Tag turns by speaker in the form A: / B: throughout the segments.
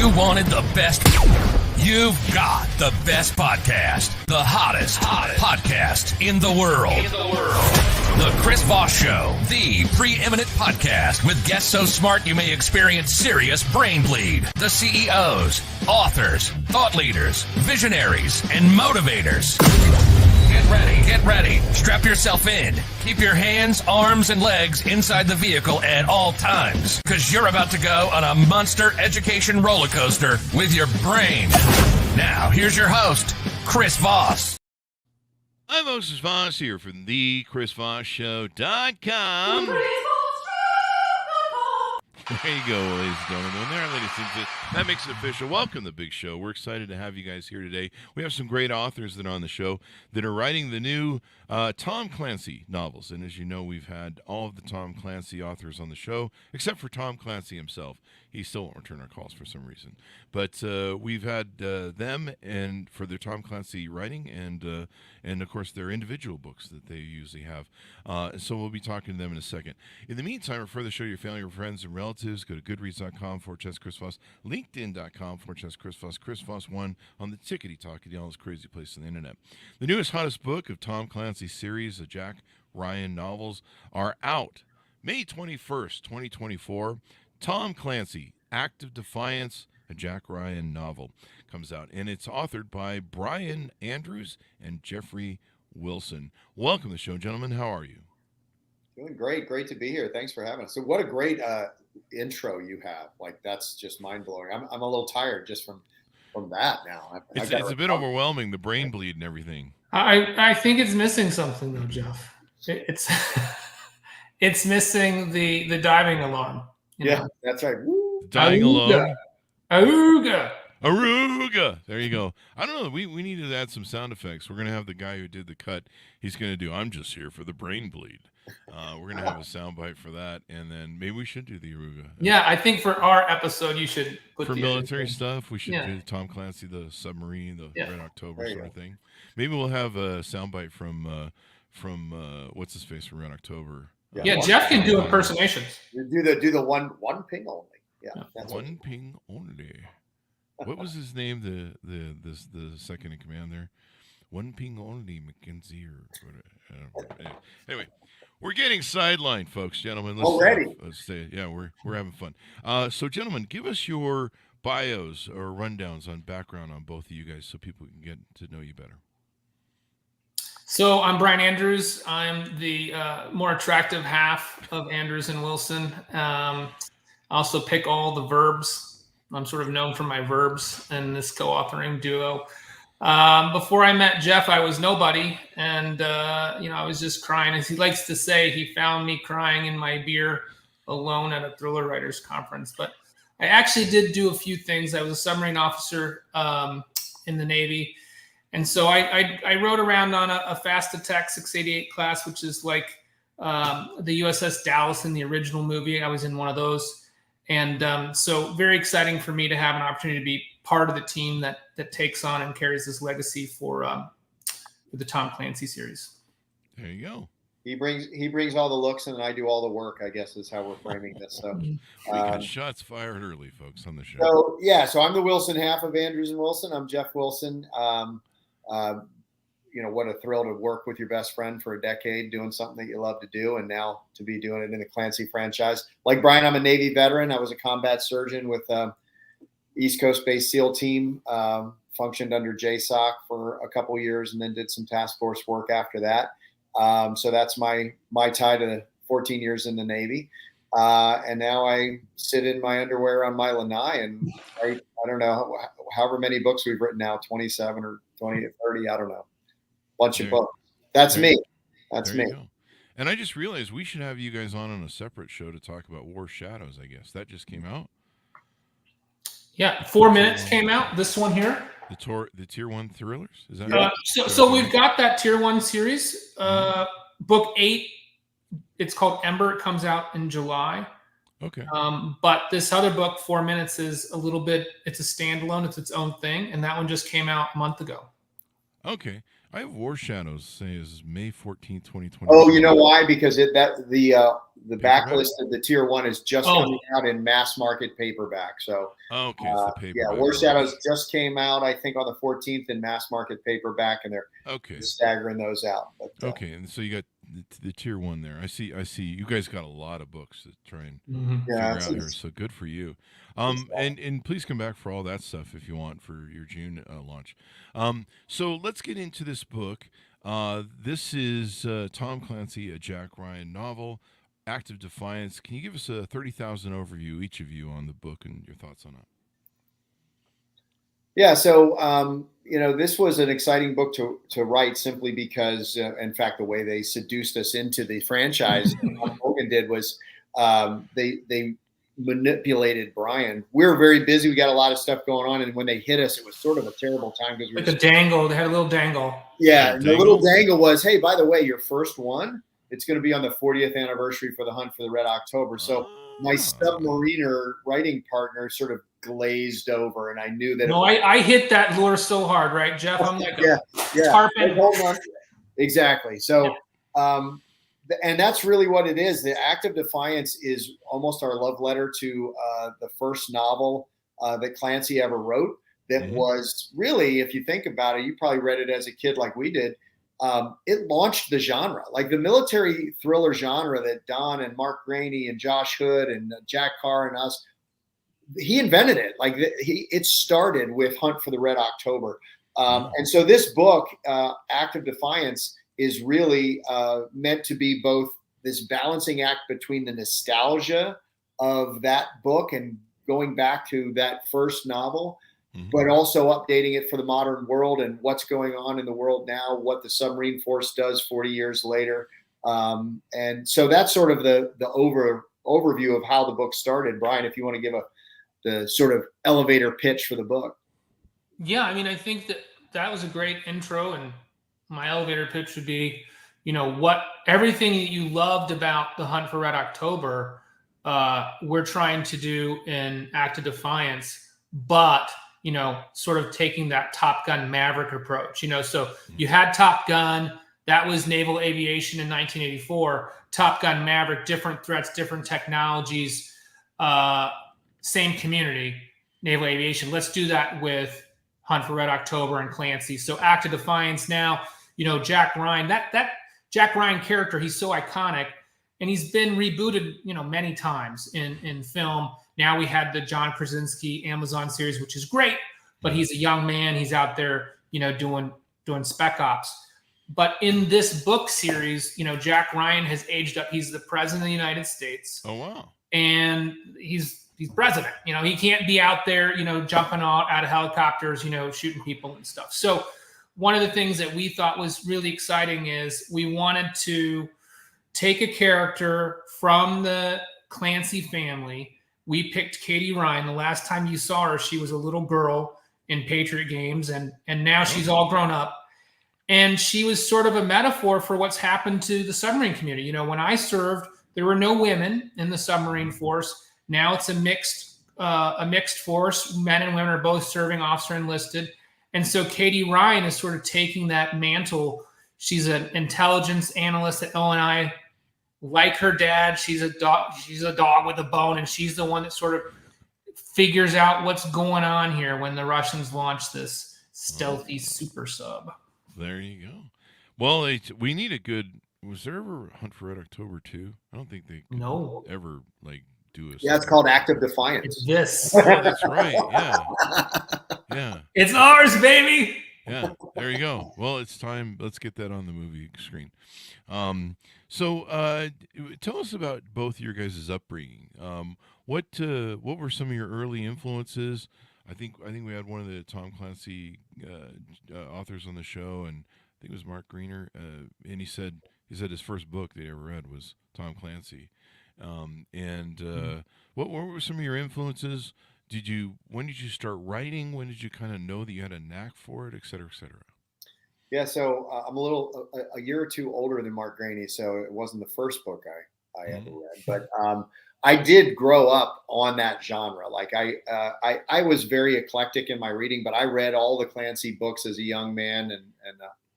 A: You wanted the best. You've got the best podcast. The hottest podcast in the world. The Chris Voss Show. The preeminent podcast with guests so smart you may experience serious brain bleed. The CEOs, authors, thought leaders, visionaries, and motivators. Get ready. Strap yourself in. Keep your hands, arms, and legs inside the vehicle at all times, because you're about to go on a monster education roller coaster with your brain. Now, here's your host, Chris Voss.
B: I'm Moses Voss here from thechrisvossshow.com. There you go, ladies and gentlemen. There, ladies and gentlemen. That makes it official. Welcome to the big show. We're excited to have you guys here today. We have some great authors that are on the show that are writing the new Tom Clancy novels. And as you know, we've had all of the Tom Clancy authors on the show, except for Tom Clancy himself. He still won't return our calls for some reason. But we've had them and for their Tom Clancy writing and of course, their individual books that they usually have. So we'll be talking to them in a second. In the meantime, refer the show to your family, your friends, and relatives. Go to goodreads.com/Chris Voss, LinkedIn.com/Chris Voss, Chris Voss1 on the tickety-tockety, all this crazy place on the internet. The newest, hottest book of Tom Clancy's series of Jack Ryan novels are out. May 21st, 2024. Tom Clancy, Act of Defiance, a Jack Ryan novel, comes out. And it's authored by Brian Andrews and Jeffrey Wilson. Welcome to the show, gentlemen. How are you?
C: Doing great. Great to be here. Thanks for having us. So what a great intro you have. Like, that's just mind-blowing. I'm a little tired just from that now.
B: It's a bit overwhelming, the brain bleed and everything.
D: I think it's missing something, though, Jeff. It's it's missing the diving alarm.
C: Yeah, that's right. Woo.
B: Dying alone.
D: Aruga.
B: There you go. I don't know. We needed to add some sound effects. We're going to have the guy who did the cut. He's going to do, I'm just here for the brain bleed. We're going to have a soundbite for that. And then maybe we should do the Aruga.
D: Yeah, I think for our episode, you should put
B: for military stuff, we should do Tom Clancy, the submarine, the Red October sort of thing. Maybe we'll have a soundbite from what's his face from Red October.
D: Yeah, Jeff can do impersonations.
C: You do the one ping only. Yeah, that's
B: one ping only. What was his name? The second in command there. One ping only, McKenzie or whatever. Anyway, we're getting sidelined, folks, gentlemen.
C: Already.
B: Let's stay. Yeah, we're having fun. So, gentlemen, give us your bios or rundowns on background on both of you guys, so people can get to know you better.
D: So I'm Brian Andrews. I'm the more attractive half of Andrews and Wilson. I also pick all the verbs. I'm sort of known for my verbs in this co-authoring duo. Before I met Jeff, I was nobody. And, I was just crying. As he likes to say, he found me crying in my beer alone at a thriller writers conference. But I actually did do a few things. I was a submarine officer in the Navy. And so I rode around on a fast attack 688 class, which is like the USS Dallas in the original movie. I was in one of those. And so very exciting for me to have an opportunity to be part of the team that takes on and carries this legacy for the Tom Clancy series.
B: There you go.
C: He brings all the looks and I do all the work, I guess is how we're framing this. So
B: we got shots fired early, folks, on the show.
C: So I'm the Wilson half of Andrews and Wilson. I'm Jeff Wilson. What a thrill to work with your best friend for a decade doing something that you love to do, and now to be doing it in the Clancy franchise. Like Brian, I'm a Navy veteran. I was a combat surgeon with East Coast based SEAL team, functioned under JSOC for a couple years and then did some task force work after that. So that's my tie to 14 years in the Navy. And now I sit in my underwear on my lanai and I don't know, however many books we've written now, 27 or 20 or 30, I don't know. Bunch of books. That's me. That's me.
B: And I just realized we should have you guys on a separate show to talk about War Shadows, I guess. That just came out.
D: Yeah, 4 minutes came out. This one here.
B: The Tier 1 thrillers? Is that
D: right? So we've got that Tier 1 series. Book 8, it's called Ember. It comes out in July.
B: Okay.
D: But this other book, 4 minutes, is a little bit, it's a standalone. It's its own thing. And that one just came out a month ago.
B: Okay. I have War Shadows say is May 14th, 2020.
C: Oh, you know why? Because the
B: Paperback?
C: backlist of the tier 1 is just
D: Oh.
C: coming out in mass market paperback. So
B: Okay, it's the paperback.
C: War Shadows just came out, I think, on the 14th in mass market paperback, and they're staggering those out. But,
B: okay, and so you got the tier 1 there. I see. You guys got a lot of books to try and figure out here. So good for you. And please come back for all that stuff if you want for your June launch. So let's get into this book. This is Tom Clancy, a Jack Ryan novel, Act of Defiance. Can you give us a 30,000 overview, each of you, on the book and your thoughts on it?
C: Yeah, so this was an exciting book to write simply because, in fact, the way they seduced us into the franchise, what Hogan did was they manipulated Brian. We were very busy. We got a lot of stuff going on, and when they hit us, it was sort of a terrible time because
D: like a dangle. They had a little dangle.
C: Yeah, and the little dangle was, hey, by the way, your first one, it's going to be on the 40th anniversary for the Hunt for the Red October. So my submariner writing partner sort of glazed over, and I knew that.
D: No, I hit that lure so hard, right, Jeff? I'm like
C: tarpon. Hold on. Exactly. So, and that's really what it is. The Act of Defiance is almost our love letter to the first novel that Clancy ever wrote. That was really, if you think about it, you probably read it as a kid like we did. It launched the genre, like the military thriller genre that Don and Mark Graney and Josh Hood and Jack Carr and us. He invented it. Like it started with Hunt for the Red October. And so this book, Act of Defiance, is really meant to be both this balancing act between the nostalgia of that book and going back to that first novel, but also updating it for the modern world and what's going on in the world now, what the submarine force does 40 years later. And so that's sort of the overview of how the book started. Brian, if you want to give the sort of elevator pitch for the book.
D: Yeah, I mean, I think that was a great intro, and my elevator pitch would be, what everything that you loved about the Hunt for Red October, we're trying to do in Act of Defiance, but sort of taking that Top Gun Maverick approach. So you had Top Gun, that was naval aviation in 1984. Top Gun Maverick, different threats, different technologies. Same community, naval aviation. Let's do that with Hunt for Red October and Clancy. So Act of Defiance now, Jack Ryan, that Jack Ryan character, he's so iconic, and he's been rebooted, many times in film. Now we had the John Krasinski Amazon series, which is great, but he's a young man. He's out there, doing spec ops. But in this book series, Jack Ryan has aged up. He's the president of the United States.
B: Oh, wow.
D: And he's president. He can't be out there, jumping out of helicopters, shooting people and stuff. So one of the things that we thought was really exciting is we wanted to take a character from the Clancy family. We picked Katie Ryan. The last time you saw her, she was a little girl in Patriot games, and now she's all grown up. And she was sort of a metaphor for what's happened to the submarine community. When I served, there were no women in the submarine force. Now it's a mixed force. Men and women are both serving, officer enlisted. And so Katie Ryan is sort of taking that mantle. She's an intelligence analyst at ONI. Like her dad, she's a dog with a bone, and she's the one that sort of figures out what's going on here when the Russians launch this stealthy super sub.
B: There you go. Well, we need a good. Was there ever Hunt for Red October 2? I don't think they ever do a.
C: Yeah, it's called Act of Defiance.
D: It's this.
B: Oh, that's right. Yeah.
D: It's ours, baby.
B: Yeah. There you go. Well, it's time. Let's get that on the movie screen. So tell us about both your guys' upbringing. What were some of your early influences? I think we had one of the Tom Clancy authors on the show, and I think it was Mark Greener, and he said his first book they ever read was Tom Clancy. What were some of your influences? When did you start writing? When did you kind of know that you had a knack for it, et cetera, et cetera?
C: Yeah, so I'm a year or two older than Mark Graney, so it wasn't the first book I ever read, but I did grow up on that genre. Like I was very eclectic in my reading, but I read all the Clancy books as a young man, and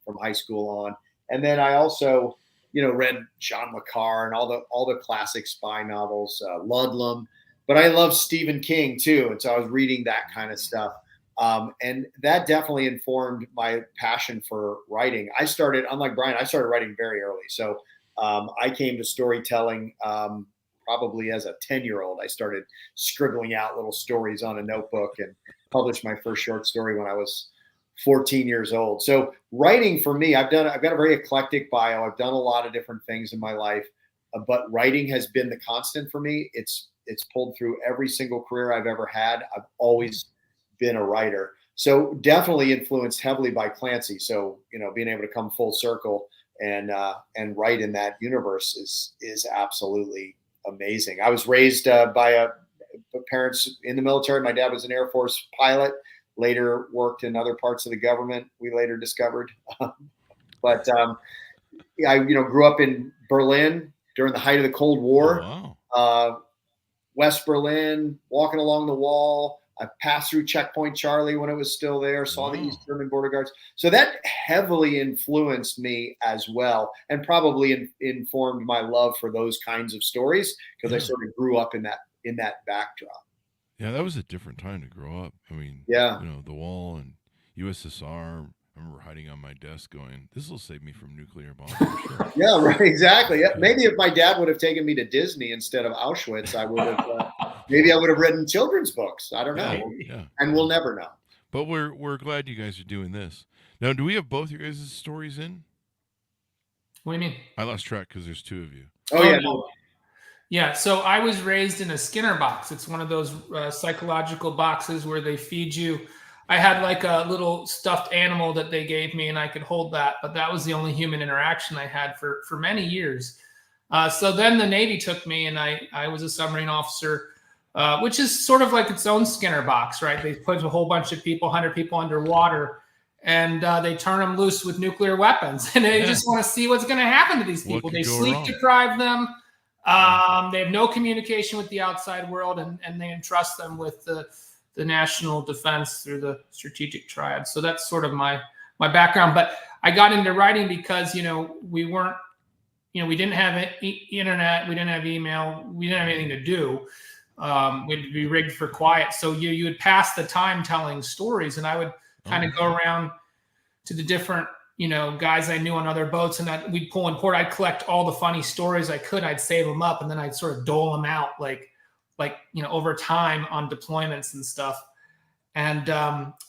C: from high school on. And then I also, read John le Carre and all the classic spy novels, Ludlum. But I love Stephen King too, and so I was reading that kind of stuff. And that definitely informed my passion for writing. Unlike Brian, I started writing very early. So I came to storytelling probably as a 10-year-old. I started scribbling out little stories on a notebook and published my first short story when I was 14 years old. So writing for me, I've got a very eclectic bio. I've done a lot of different things in my life, but writing has been the constant for me. It's pulled through every single career I've ever had. I've always been a writer. So definitely influenced heavily by Clancy. So, being able to come full circle and write in that universe is absolutely amazing. I was raised by parents in the military. My dad was an Air Force pilot, later worked in other parts of the government, we later discovered. But I grew up in Berlin during the height of the Cold War.
B: Oh, wow.
C: West Berlin, walking along the wall. I passed through Checkpoint Charlie when it was still there, saw the East German border guards. So that heavily influenced me as well, and probably informed my love for those kinds of stories, because I sort of grew up in that backdrop.
B: Yeah, that was a different time to grow up. I mean, the wall and USSR. I remember hiding on my desk going, this will save me from nuclear bombs, for sure.
C: Yeah, right, exactly. Yeah. Maybe if my dad would have taken me to Disney instead of Auschwitz, I would have maybe I would have written children's books. I don't know.
B: Yeah.
C: And we'll never know.
B: But we're glad you guys are doing this. Now, do we have both your guys' stories in?
D: What do you mean?
B: I lost track because there's two of you.
C: Oh, yeah.
D: No. Yeah, so I was raised in a Skinner box. It's one of those psychological boxes where they feed you. I had like a little stuffed animal that they gave me, and I could hold that. But that was the only human interaction I had for many years. So then the Navy took me, and I was a submarine officer, which is sort of like its own Skinner box, right? They put a whole bunch of people, 100 people underwater, and they turn them loose with nuclear weapons. And they just want to see what's going to happen to these people. They sleep deprive them. They have no communication with the outside world, and they entrust them with the national defense through the strategic triad. So that's sort of my background. But I got into writing because, we weren't, we didn't have internet, we didn't have email, we didn't have anything to do. We'd be rigged for quiet. So you would pass the time telling stories, and I would kind of go around to the different, guys I knew on other boats, and we'd pull in port. I'd collect all the funny stories I could. I'd save them up, and then I'd sort of dole them out like over time on deployments and stuff. And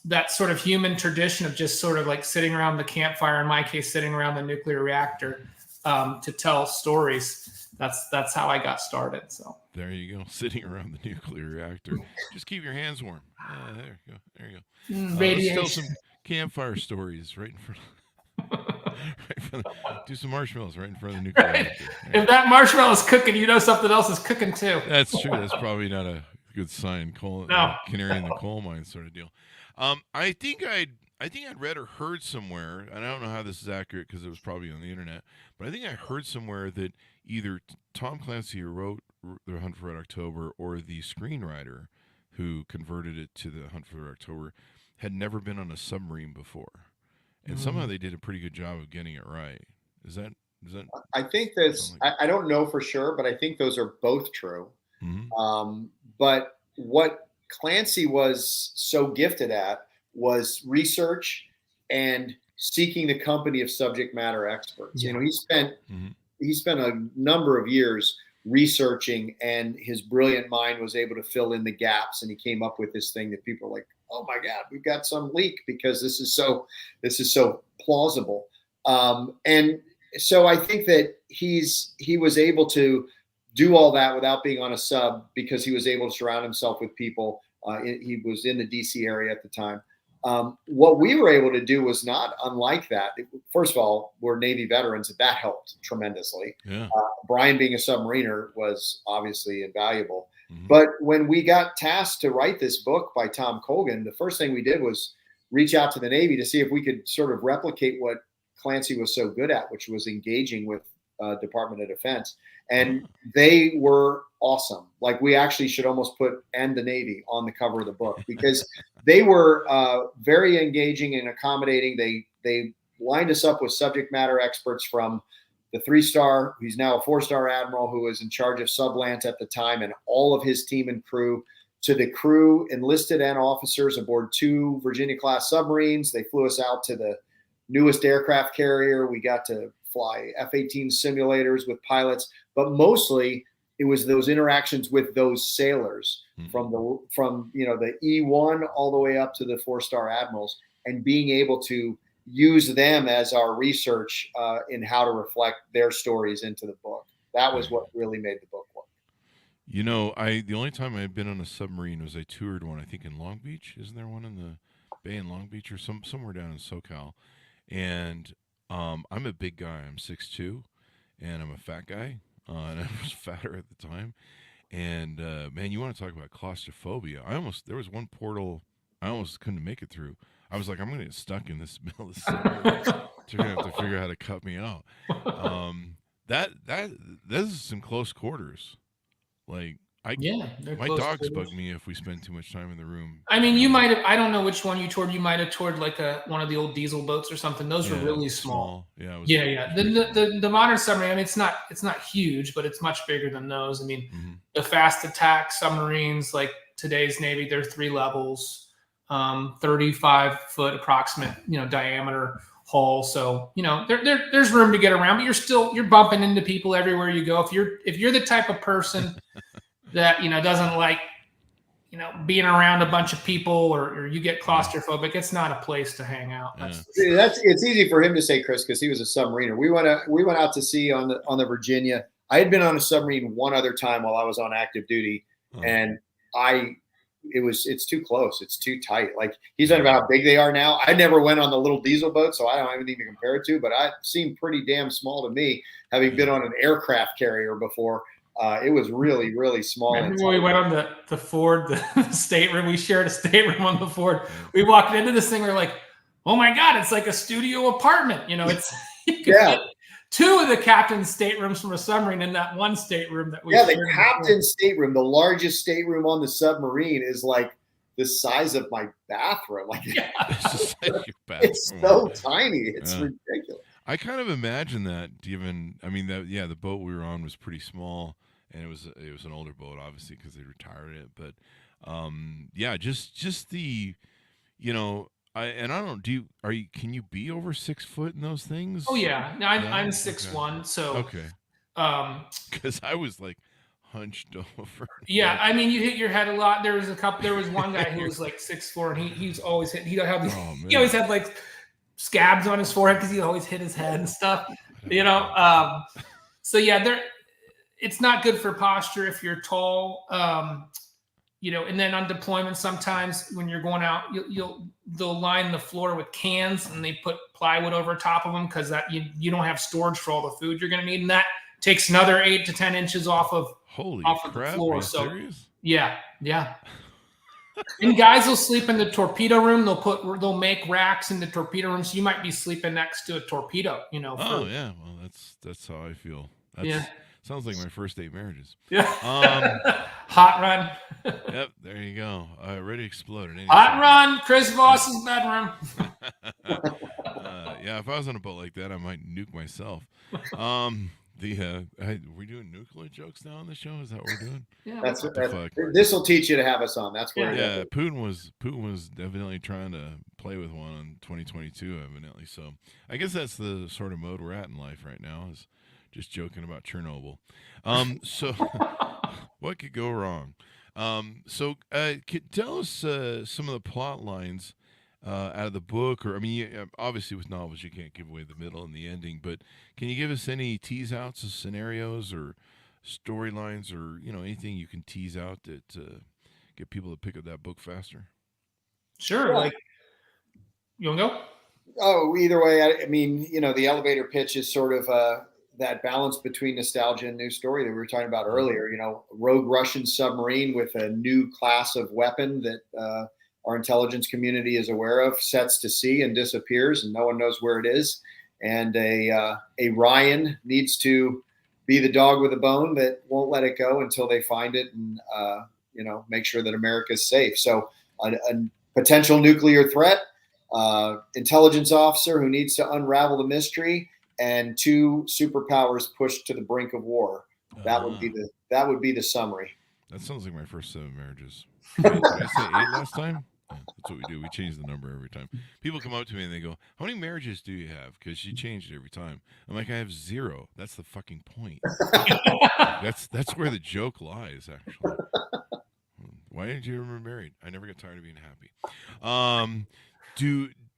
D: that sort of human tradition of just sort of like sitting around the campfire, in my case, sitting around the nuclear reactor to tell stories. That's how I got started. So
B: there you go, sitting around the nuclear reactor. Just keep your hands warm. There you go.
D: Radiation.
B: Let's tell some campfire stories right in front of do some marshmallows right in front of the nuclear reactor.
D: If that marshmallow's cooking, something else is cooking too.
B: That's true. That's probably not a good sign. Canary in the coal mine sort of deal. I think I'd read or heard somewhere, and I don't know how this is accurate because it was probably on the internet, but I think I heard somewhere that either Tom Clancy, who wrote The Hunt for Red October, or the screenwriter who converted it to The Hunt for Red October, had never been on a submarine before. And somehow they did a pretty good job of getting it right. Is that?
C: I think that's. I don't know for sure, but I think those are both true.
B: Mm-hmm.
C: But what Clancy was so gifted at was research and seeking the company of subject matter experts.
D: Yeah.
C: He spent a number of years researching, and his brilliant mind was able to fill in the gaps, and he came up with this thing that people are like, oh my God, we've got some leak because this is so plausible. And so I think that he was able to do all that without being on a sub, because he was able to surround himself with people. He was in the DC area at the time. What we were able to do was not unlike that. First of all, we're Navy veterans, and that helped tremendously.
B: Yeah.
C: Brian being a submariner was obviously invaluable.
B: Mm-hmm.
C: But when we got tasked to write this book by Tom Colgan, the first thing we did was reach out to the Navy to see if we could sort of replicate what Clancy was so good at, which was engaging with Department of Defense. And they were awesome. Like, we actually should almost put "and the Navy" on the cover of the book, because they were very engaging and accommodating. They lined us up with subject matter experts from the 3-star, he's now a 4-star admiral who was in charge of Sublant at the time, and all of his team and crew, to the crew, enlisted and officers aboard 2 Virginia-class submarines. They flew us out to the newest aircraft carrier. We got to fly F-18 simulators with pilots, but mostly it was those interactions with those sailors from the E1 all the way up to the 4-star admirals, and being able to use them as our research in how to reflect their stories into the book. That was what really made the book work.
B: The only time I had been on a submarine was I toured one, I think in Long Beach. Isn't there one in the bay in Long Beach or somewhere down in SoCal? And I'm a big guy. I'm 6'2", and I'm a fat guy, and I was fatter at the time. And man, you want to talk about claustrophobia? There was one portal I almost couldn't make it through. I was like, I'm going to get stuck in this middle of the submarine. They're going to have to figure out how to cut me out. That is some close quarters. Like, my dogs bug me if we spend too much time in the room.
D: I mean, you might have, I don't know which one you toured. You might have toured like one of the old diesel boats or something. Those were really small.
B: Yeah.
D: The modern submarine, I mean, it's not huge, but it's much bigger than those. I mean, the fast attack submarines, like today's Navy, they're 3 levels, 35-foot approximate, diameter hull. So, there's room to get around, but you're bumping into people everywhere you go. If you're the type of person that, doesn't like, being around a bunch of people, or you get claustrophobic, it's not a place to hang out.
C: It's easy for him to say, Chris, because he was a submariner. We went out to sea on the Virginia. I had been on a submarine one other time while I was on active duty, and it's too close. It's too tight. Like, he's talking about how big they are now. I never went on the little diesel boat, so I don't have anything to compare it to, but it seemed pretty damn small to me, having been on an aircraft carrier before. It was really, really small.
D: Remember when we went on the Ford, the stateroom? We shared a stateroom on the Ford. We walked into this thing. We're like, oh my God, it's like a studio apartment. It's fit 2 of the captain's staterooms from a submarine in that one stateroom that we.
C: Yeah, the captain's stateroom, the largest stateroom on the submarine, is like the size of my bathroom. Like, it's so tiny. It's ridiculous.
B: I kind of imagine that, given, the boat we were on was pretty small, and it was an older boat, obviously, because they retired it. But just the, can you be over 6 foot in those things?
D: Oh yeah, no, I'm 6'1", so
B: okay. Because I was like hunched over.
D: Yeah, I mean, you hit your head a lot. There was one guy who was like 6'4", and he's always hit. He always had like scabs on his forehead because he always hit his head and stuff. So yeah, it's not good for posture if you're tall. And then on deployment, sometimes when you're going out, they'll line the floor with cans, and they put plywood over top of them because that you don't have storage for all the food you're going to need, and that takes another 8 to 10 inches off of the floor. So
B: serious?
D: Yeah. And guys will sleep in the torpedo room. They'll make racks in the torpedo room, so you might be sleeping next to a torpedo.
B: Oh yeah, well that's how I feel. Sounds like my first 8 marriages.
D: Yeah. Hot run.
B: Yep, there you go. I already exploded.
D: Hot run, Chris Voss's bedroom.
B: Yeah, if I was on a boat like that, I might nuke myself. We're doing nuclear jokes now on the show. Is that what we're doing?
D: Yeah.
C: This will teach you to have us on. That's where.
B: Yeah, Putin was definitely trying to play with one on 2022, evidently. So I guess that's the sort of mode we're at in life right now. Is just joking about Chernobyl. So what could go wrong? Tell us some of the plot lines out of the book, or obviously with novels you can't give away the middle and the ending, but can you give us any tease outs of scenarios or storylines, or anything you can tease out that get people to pick up that book faster?
D: Sure. Yeah. Like, you want to go?
C: Oh, either way. The elevator pitch is sort of that balance between nostalgia and new story that we were talking about earlier. Rogue Russian submarine with a new class of weapon that our intelligence community is aware of, sets to sea and disappears, and no one knows where it is. And a Ryan needs to be the dog with a bone that won't let it go until they find it and make sure that America's safe. So a potential nuclear threat, intelligence officer who needs to unravel the mystery, and 2 superpowers pushed to the brink of war. That would be the summary.
B: That sounds like my first 7 marriages. Did I say 8 last time? Yeah, that's what we do. We change the number every time. People come up to me and they go, "How many marriages do you have?" Because you change it every time. I'm like, "I have 0. That's the fucking point." That's where the joke lies, actually. Why didn't you ever married? I never get tired of being happy.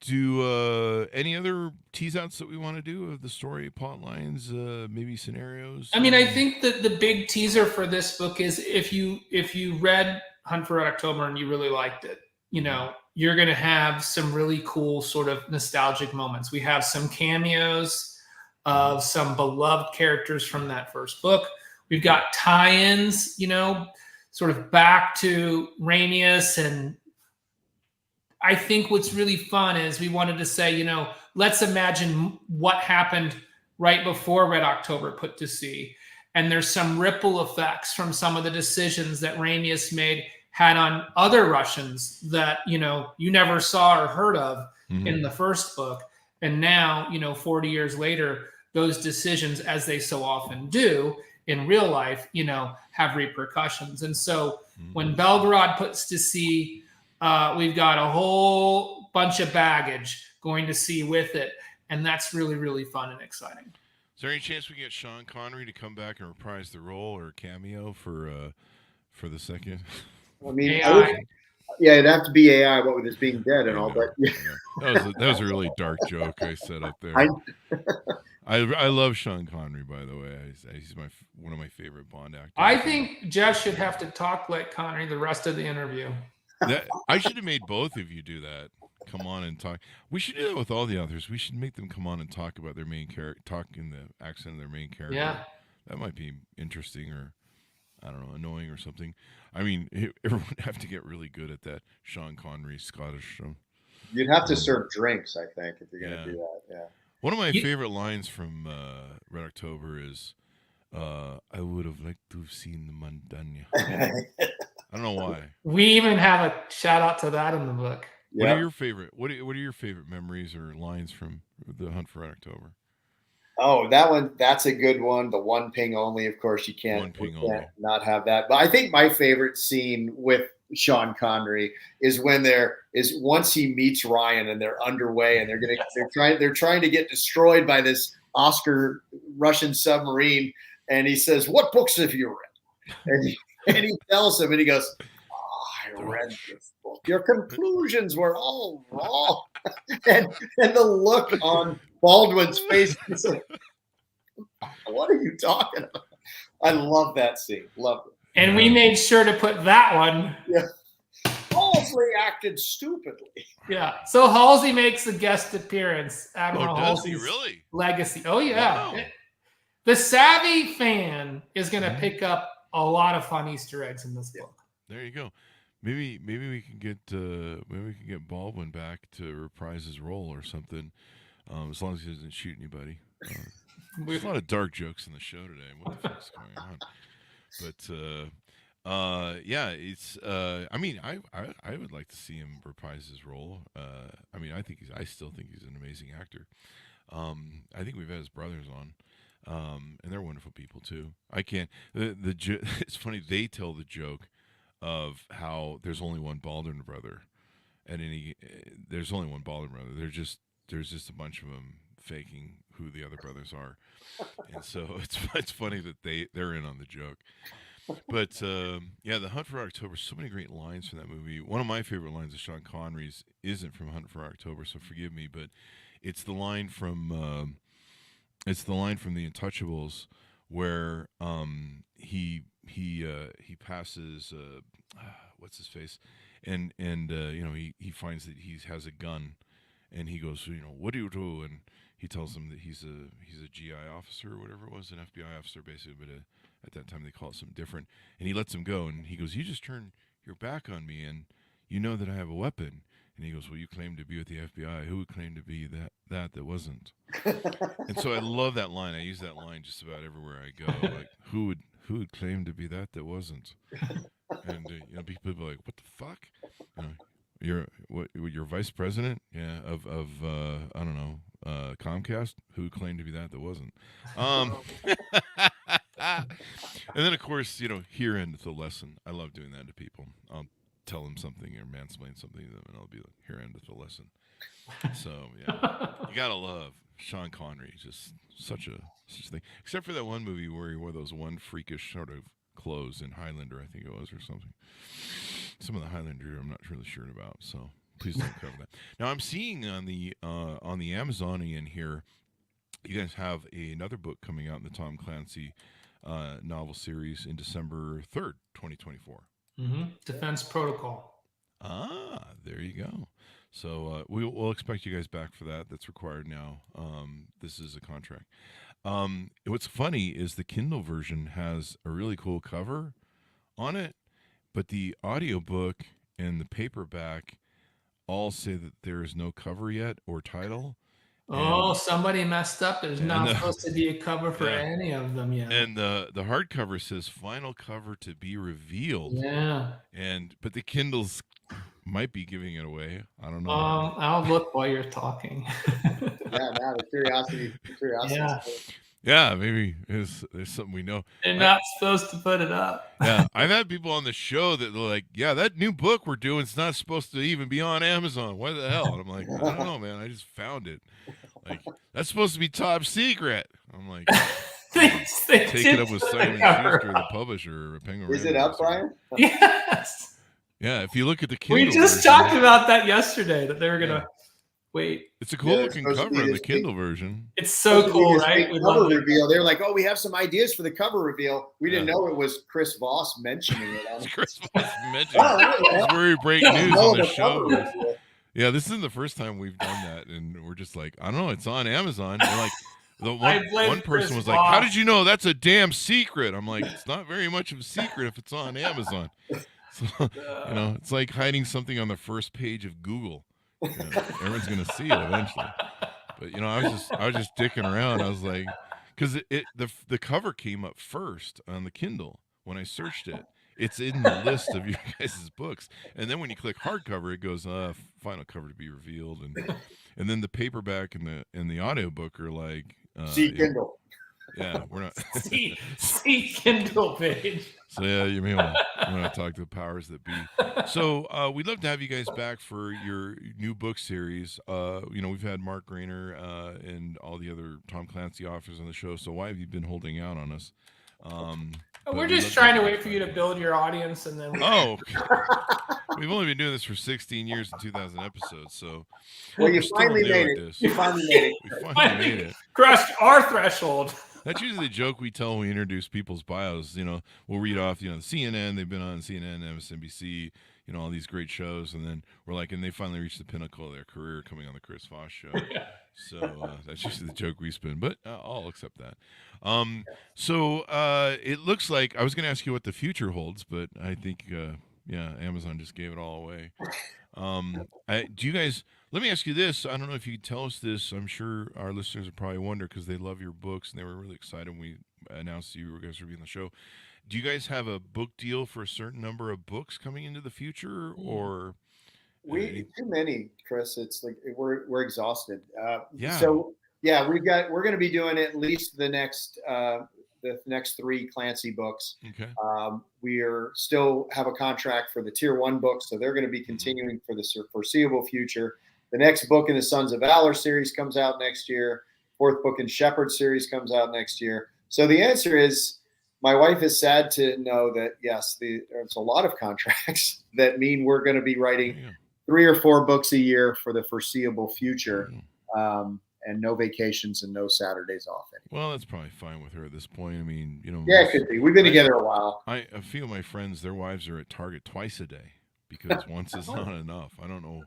B: Do any other tease outs that we want to do of the story, plot lines, maybe scenarios?
D: I mean, I think that the big teaser for this book is if you read Hunt for Red October and you really liked it, you're going to have some really cool sort of nostalgic moments. We have some cameos of some beloved characters from that first book. We've got tie-ins, sort of back to Rhaenys. And I think what's really fun is we wanted to say, let's imagine what happened right before Red October put to sea. And there's some ripple effects from some of the decisions that Rhaenys had on other Russians that, you never saw or heard of in the first book. And now, 40 years later, those decisions, as they so often do in real life, have repercussions. And so when Belgorod puts to sea, we've got a whole bunch of baggage going to sea with it. And that's really, really fun and exciting.
B: Is there any chance we get Sean Connery to come back and reprise the role or cameo for the second?
C: I mean,
D: AI.
C: it'd have to be AI, what with his being dead and all. But
B: that was a really dark joke I set up there. I love Sean Connery, by the way. He's one of my favorite Bond actors.
D: I think Jeff should have to talk like Connery the rest of the interview.
B: I should have made both of you do that. Come on and talk. We should do that with all the authors. We should make them come on and talk about their main character, talk in the accent of their main character.
D: Yeah.
B: That might be interesting or, I don't know, annoying or something. I mean, everyone would have to get really good at that Sean Connery Scottish.
C: You'd have to serve drinks, I think, if you're going to do that. Yeah.
B: One of my favorite lines from Red October is, "I would have liked to have seen the Montagne." I don't know why.
D: We even have a shout out to that in the book.
B: What are your favorite? What are your favorite memories or lines from the Hunt for Red October?
C: Oh, that one. That's a good one. The one ping only. Of course, you can't not have that. But I think my favorite scene with Sean Connery is when once he meets Ryan and they're underway and they're trying to get destroyed by this Oscar Russian submarine, and he says, "What books have you read?" And he tells him, and he goes, "I read this book. Your conclusions were all wrong." and the look on Baldwin's face, he's like, "What are you talking about?" I love that scene. Love it.
D: And we made sure to put that one.
C: Yeah. Halsey acted stupidly.
D: Yeah. So Halsey makes a guest appearance. Admiral Halsey's
B: really?
D: legacy. Oh, yeah.
B: Wow.
D: The savvy fan is going to pick up a lot of fun Easter eggs in this book.
B: There you go. Maybe we can get Baldwin back to reprise his role or something. As long as he doesn't shoot anybody. There's a lot of dark jokes in the show today. What the fuck's going on? But yeah, it's. I mean, I would like to see him reprise his role. I mean, I still think he's an amazing actor. I think we've had his brothers on, and they're wonderful people too. I can't. It's funny. They tell the joke of how there's only one Baldwin brother, and there's only one Baldwin brother. There's just a bunch of them faking who the other brothers are, and so it's funny that they're in on the joke. But yeah, The Hunt for October. So many great lines from that movie. One of my favorite lines of Sean Connery's isn't from Hunt for October, so forgive me, but it's the line from The Untouchables where he passes what's his face, and he finds that he has a gun, and he goes, what do you do? And he tells him that he's a GI officer or whatever it was, an FBI officer basically, but at that time they call it something different. And he lets him go, and he goes, "You just turn your back on me, and you know that I have a weapon." And he goes, "Well, you claim to be with the FBI. Who would claim to be that wasn't?" And so I love that line. I use that line just about everywhere I go. Like, who would claim to be that wasn't? And people are like, "What the fuck?" what your vice president, of I don't know, Comcast, who claimed to be that wasn't. And then of course, here ends the lesson. I love doing that to people. I'll tell them something or mansplain something to them, and I'll be like, here ends the lesson. So yeah, you gotta love Sean Connery. Just such a thing. Except for that one movie where he wore those one freakish sort of clothes in Highlander, I think it was, or something. Some of the Highlander I'm not really sure about. So please don't cover that. Now I'm seeing on the Amazonian here, you guys have another book coming out in the Tom Clancy novel series in December 3rd, 2024.
D: Defense Protocol.
B: Ah, there you go. So we'll expect you guys back for that. That's required now. This is a contract. What's funny is the Kindle version has a really cool cover on it, but the audiobook and the paperback all say that there is no cover yet or title.
D: Somebody messed up. There's not supposed to be a cover for any of them yet.
B: And the hardcover says final cover to be revealed.
D: Yeah.
B: But the Kindles might be giving it away. I don't know.
D: I'll look while you're talking.
C: The curiosity.
D: Yeah.
B: Yeah, maybe there's something we know.
D: They're not supposed to put it up.
B: Yeah, I've had people on the show that are like, yeah, that new book we're doing is not supposed to even be on Amazon. What the hell? And I'm like, I don't know, man. I just found it. Like, that's supposed to be top secret. I'm like, take it up with Simon Schuster, the publisher, or Penguin.
C: Is it up, Brian?
D: Yes.
B: Yeah, if you look at the Kindle
D: we just talked about that yesterday, that they were gonna wait.
B: It's a cool looking cover on the Kindle version.
D: It's so cool, right?
C: Cover reveal. They're like, we have some ideas for the cover reveal. We didn't know it was Chris Voss mentioning it.
B: Chris Voss mentioning it. It's where we break news on the show. Yeah, this isn't the first time we've done that, and we're just like, I don't know, it's on Amazon. They're like, one person was like, how did you know that's a damn secret? I'm like, it's not very much of a secret if it's on Amazon. So, it's like hiding something on the first page of Google. Everyone's gonna see it eventually. But I was just dicking around. I was like, because the cover came up first on the Kindle when I searched it. It's in the list of your guys' books, and then when you click hardcover, it goes final cover to be revealed, and then the paperback and the audiobook are like
C: see Kindle.
B: Yeah, we're not
D: see Kindle page.
B: So yeah, you may want to talk to the powers that be. So we'd love to have you guys back for your new book series. We've had Mark Grainer and all the other Tom Clancy authors on the show. So why have you been holding out on us?
D: We're just trying to wait for you to build your audience, and then
B: we've only been doing this for 16 years and 2,000 episodes. So
C: you finally made it. You finally made it.
B: We finally made it.
D: Crushed our threshold.
B: That's usually the joke we tell when we introduce people's bios. We'll read off, the CNN, they've been on CNN, MSNBC, all these great shows. And then we're like, and they finally reached the pinnacle of their career coming on the Chris Voss show. So that's usually the joke we spin, but I'll accept that. So it looks like, I was going to ask you what the future holds, but I think, Amazon just gave it all away. Do you guys, let me ask you this. I don't know if you could tell us this. I'm sure our listeners would probably wonder because they love your books and they were really excited when we announced that you guys were being on the show. Do you guys have a book deal for a certain number of books coming into the future, or
C: too many, Chris? It's like we're exhausted.
B: Yeah.
C: So yeah, we're going to be doing at least the next 3 Clancy books.
B: Okay.
C: We still have a contract for the Tier 1 books, so they're going to be continuing for the foreseeable future. The next book in the Sons of Valor series comes out next year. 4th book in Shepherd series comes out next year. So the answer is, my wife is sad to know that, yes, there's a lot of contracts that mean we're going to be writing 3 or 4 books a year for the foreseeable future. And no vacations and no Saturdays off anymore.
B: Well, that's probably fine with her at this point. I mean,
C: Yeah, it could be. We've been together a while.
B: I feel my friends, their wives are at Target twice a day because once is not enough. I don't know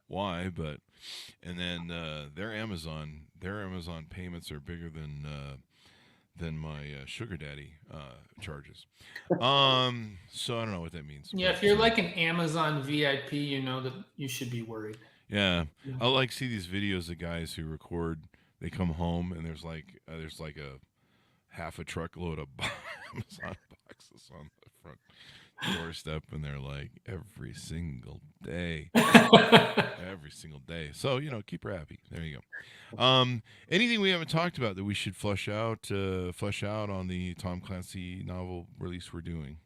B: why, but and then their Amazon payments are bigger than my sugar daddy charges. So I don't know what that means.
D: Yeah, if you're like an Amazon VIP, you know that you should be worried.
B: Yeah, I see these videos of guys who record. They come home and there's like a half a truckload of Amazon boxes on the front doorstep, and they're like every single day. Every single day. So, keep her happy. There you go. Anything we haven't talked about that we should flesh out on the Tom Clancy novel release we're doing?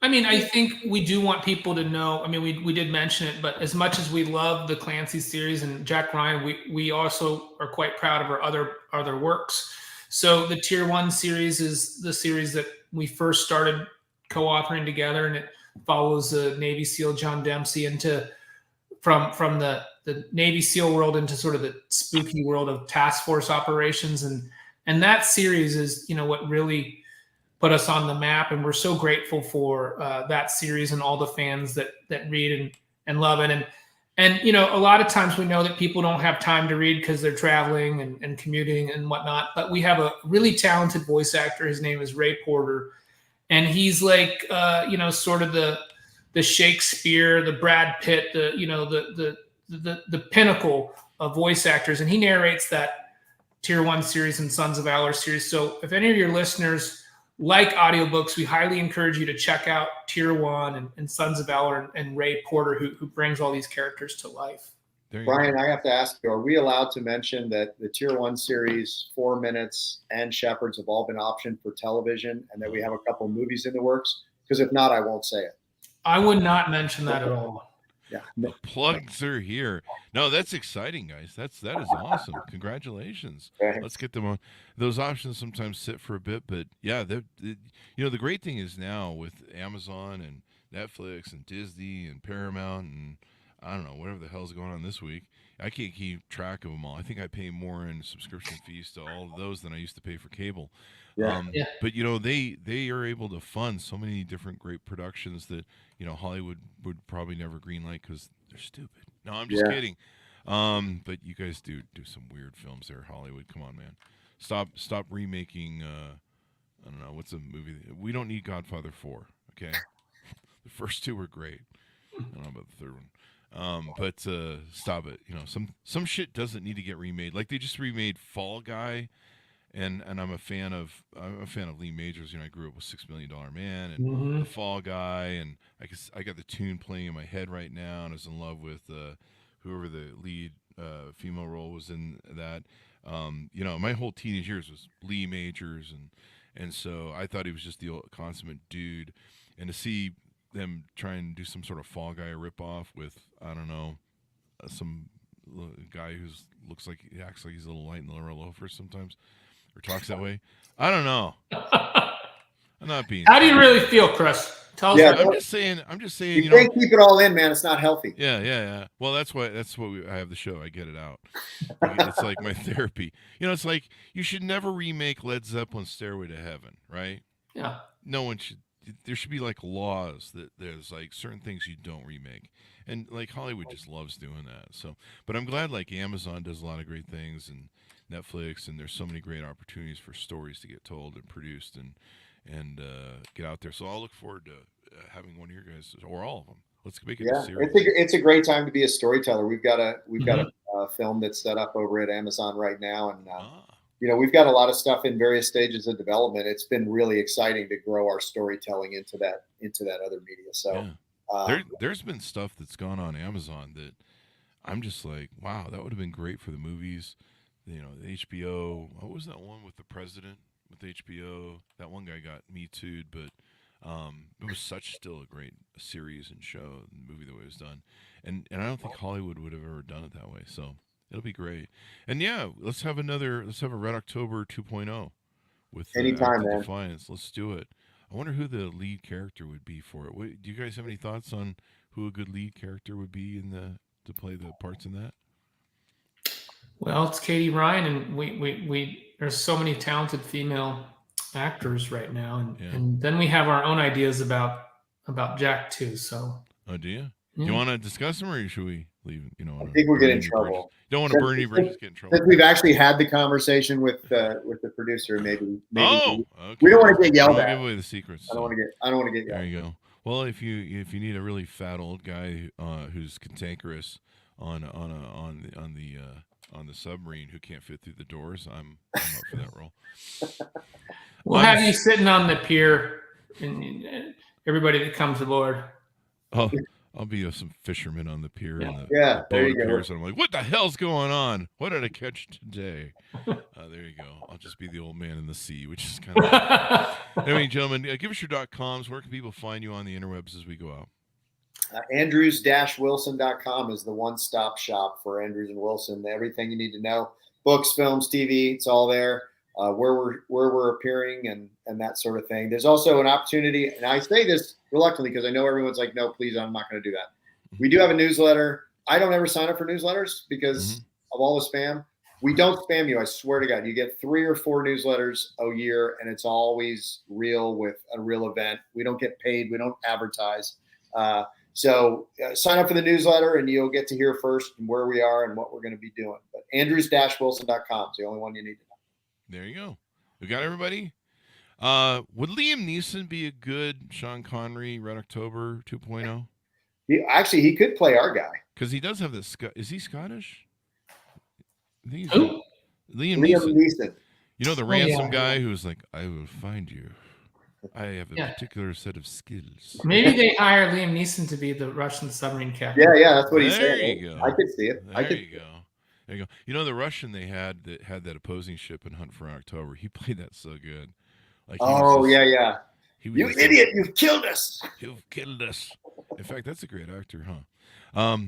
D: I mean, I think we do want people to know. I mean, we did mention it, but as much as we love the Clancy series and Jack Ryan, we also are quite proud of our other works. So the Tier 1 series is the series that we first started co-authoring together, and it follows the Navy SEAL John Dempsey from the Navy SEAL world into sort of the spooky world of task force operations, and that series is what really put us on the map, and we're so grateful for that series and all the fans that read and love it. And a lot of times we know that people don't have time to read because they're traveling and commuting and whatnot, but we have a really talented voice actor. His name is Ray Porter, and he's like sort of the Shakespeare, the Brad Pitt, the pinnacle of voice actors, and he narrates that Tier 1 series and Sons of Valor series. So if any of your listeners like audiobooks, we highly encourage you to check out Tier 1 and Sons of Valor and Ray Porter, who brings all these characters to life.
C: Brian, I have to ask you, are we allowed to mention that the Tier 1 series, 4 Minutes, and Shepherds have all been optioned for television, and that we have a couple movies in the works? Because if not, I won't say it.
D: I would not mention that at all.
C: Yeah.
B: The plugs are here. No, that's exciting, guys. That is awesome. Congratulations.
C: Thanks.
B: Let's get them on. Those options sometimes sit for a bit, but yeah, the great thing is now with Amazon and Netflix and Disney and Paramount and I don't know, whatever the hell's going on this week, I can't keep track of them all. I think I pay more in subscription fees to all of those than I used to pay for cable.
C: Yeah.
B: But they are able to fund so many different great productions that Hollywood would probably never greenlight because they're stupid. No, I'm just kidding. But you guys do some weird films there, Hollywood. Come on, man. Stop remaking. I don't know what's a movie. We don't need Godfather 4. Okay, the first two were great. I don't know about the third one. But stop it. Some shit doesn't need to get remade. Like they just remade Fall Guy. And I'm a fan of Lee Majors. I grew up with $6 Million Man and The Fall Guy, and I got the tune playing in my head right now, and I was in love with whoever the lead female role was in that. My whole teenage years was Lee Majors, and so I thought he was just the consummate dude, and to see them try and do some sort of Fall Guy ripoff with I don't know some guy who's he acts like he's a little light in the lower loafers sometimes. Or talks that way. I don't know. I'm not being.
D: How do you really feel, Chris? Tell us.
C: Yeah,
B: I'm just saying.
C: You can't keep it all in, man. It's not healthy.
B: Yeah. Well, that's why. I have the show. I get it out. It's like my therapy. It's like you should never remake Led Zeppelin's "Stairway to Heaven," right?
D: Yeah.
B: No one should. There should be like laws that there's like certain things you don't remake, and like Hollywood just loves doing that. So, but I'm glad like Amazon does a lot of great things and Netflix, and there's so many great opportunities for stories to get told and produced and get out there. So I'll look forward to having one of your guys or all of them. Let's make it a series.
C: It's a great time to be a storyteller. We've got a film that's set up over at Amazon right now, and we've got a lot of stuff in various stages of development. It's been really exciting to grow our storytelling into that other media. So
B: there's been stuff that's gone on Amazon that I'm just like, wow, that would have been great for the movies. The HBO. What was that one with the president with HBO? That one guy got Me Too'd, but it was still a great series and show and movie the way it was done. And I don't think Hollywood would have ever done it that way. So it'll be great. And let's have a Red October 2.0 with
C: anytime,
B: Act of
C: man.
B: Defiance. Let's do it. I wonder who the lead character would be for it. Do you guys have any thoughts on who a good lead character would be to play the parts in that?
D: Well, it's Katie Ryan, and we there's so many talented female actors right now, and then we have our own ideas about Jack too. So,
B: do you? Do you want to discuss them, or should we leave?
C: I think we'll get in trouble.
B: Don't want to burn any bridges. Get in trouble.
C: Since we've actually had the conversation with the producer, maybe.
B: Okay.
C: We don't want to get yelled at.
B: Give away the secrets.
C: I don't want to get yelled.
B: There you go. Well, if you need a really fat old guy who's cantankerous on the submarine who can't fit through the doors, I'm up for that role.
D: We'll have you sitting on the pier everybody that comes aboard.
B: Oh, I'll be some fisherman on the pier. And
C: Yeah,
B: the
C: there
B: boat
C: you go.
B: appears, and I'm like, what the hell's going on? What did I catch today? There you go. I'll just be the old man in the sea, which is kind of Anyway, gentlemen, give us your .coms. Where can people find you on the interwebs as we go out?
C: Andrews-Wilson.com is the one-stop shop for Andrews and Wilson. Everything you need to know, books, films, TV, it's all there. Where we're appearing and that sort of thing. There's also an opportunity, and I say this reluctantly because I know everyone's like, no, please, I'm not going to do that. We do have a newsletter. I don't ever sign up for newsletters because of all the spam. We don't spam you. I swear to God, you get 3 or 4 newsletters a year, and it's always real with a real event. We don't get paid. We don't advertise. So sign up for the newsletter, and you'll get to hear first where we are and what we're going to be doing. But Andrews-Wilson.com is the only one you need to know.
B: There you go. We got everybody. Would Liam Neeson be a good Sean Connery Red October 2.0?
C: He could play our guy.
B: Because he does have this. Is he Scottish? I think
D: Who?
B: Liam
C: Neeson.
B: You know, the ransom guy who's like, I will find you. I have a particular set of skills.
D: Maybe they hire Liam Neeson to be the Russian submarine captain.
C: Yeah, that's what he said.
B: There you go.
C: I could see it.
B: There you go. There you go. You know, the Russian they had that opposing ship in Hunt for October, he played that so good. Like,
C: yeah. You idiot, you've killed us.
B: You've killed us. In fact, that's a great actor, huh?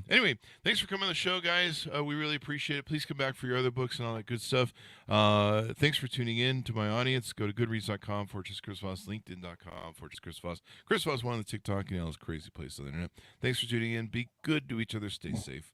B: Anyway, thanks for coming on the show, guys. We really appreciate it. Please come back for your other books and all that good stuff. Thanks for tuning in to my audience. Go to goodreads.com, Chris Voss, LinkedIn.com, Chris Voss. Chris Voss, one on the TikTok, and all this crazy place on the internet. Thanks for tuning in. Be good to each other. Stay safe.